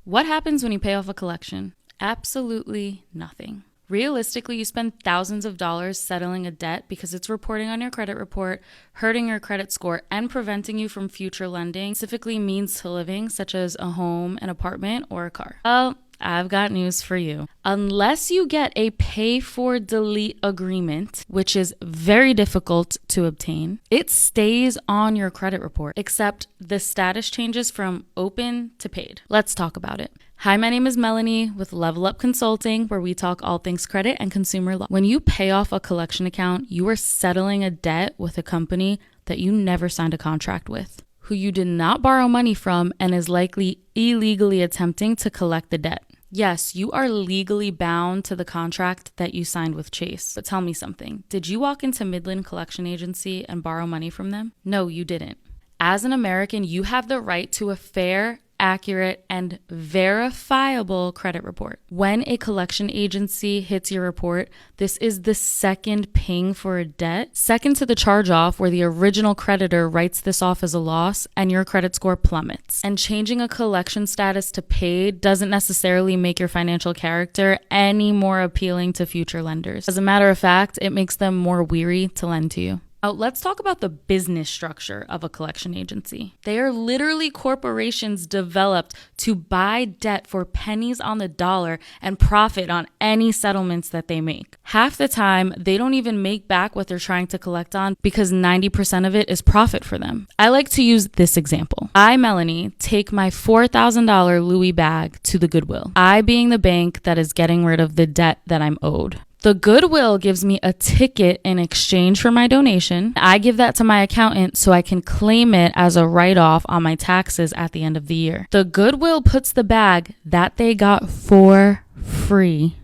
What happens when you pay off a collection? Absolutely nothing. Realistically, you spend thousands of dollars settling a debt because it's reporting on your credit report, hurting your credit score, and preventing you from future lending, specifically means to living, such as a home, an apartment, or a car. Well, I've got news for you. Unless you get a pay for delete agreement, which is very difficult to obtain, it stays on your credit report, except the status changes from open to paid. Let's talk about it. Hi, my name is Melanie with Level Up Consulting, where we talk all things credit and consumer law. When you pay off a collection account, you are settling a debt with a company that you never signed a contract with, who you did not borrow money from, and is likely illegally attempting to collect the debt. Yes, you are legally bound to the contract that you signed with Chase. But tell me something. Did you walk into Midland Collection Agency and borrow money from them? No, you didn't. As an American, you have the right to a fair, accurate, and verifiable credit report. When a collection agency hits your report, this is the second ping for a debt, second to the charge off where the original creditor writes this off as a loss and your credit score plummets. And changing a collection status to paid doesn't necessarily make your financial character any more appealing to future lenders. As a matter of fact, it makes them more weary to lend to you. Now, let's talk about the business structure of a collection agency. They are literally corporations developed to buy debt for pennies on the dollar and profit on any settlements that they make. Half the time, they don't even make back what they're trying to collect on because 90% of it is profit for them. I like to use this example. I, Melanie, take my $4,000 Louis bag to the Goodwill. I being the bank that is getting rid of the debt that I'm owed. The Goodwill gives me a ticket in exchange for my donation. I give that to my accountant so I can claim it as a write-off on my taxes at the end of the year. The Goodwill puts the bag that they got for free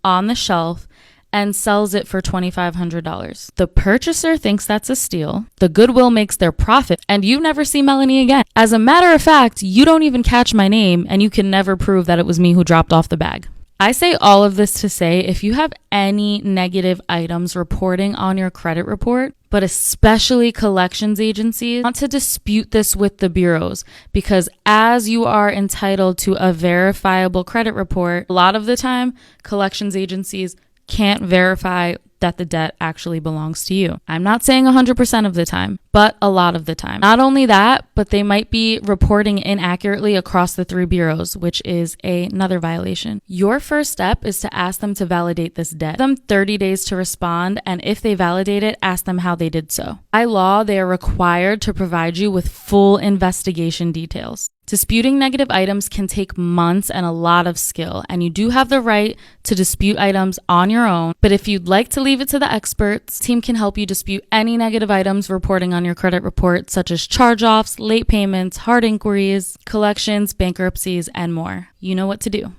on the shelf and sells it for $2,500. The purchaser thinks that's a steal. The Goodwill makes their profit, and you never see Melanie again. As a matter of fact, you don't even catch my name, and you can never prove that it was me who dropped off the bag. I say all of this to say if you have any negative items reporting on your credit report, but especially collections agencies, want to dispute this with the bureaus, because as you are entitled to a verifiable credit report, a lot of the time collections agencies can't verify that the debt actually belongs to you. I'm not saying 100% of the time, but a lot of the time. Not only that, but they might be reporting inaccurately across the three bureaus, which is another violation. Your first step is to ask them to validate this debt. Give them 30 days to respond, and if they validate it, ask them how they did so. By law, they are required to provide you with full investigation details. Disputing negative items can take months and a lot of skill, and you do have the right to dispute items on your own. But if you'd like to leave it to the experts, the team can help you dispute any negative items reporting on your credit report, such as charge-offs, late payments, hard inquiries, collections, bankruptcies, and more. You know what to do.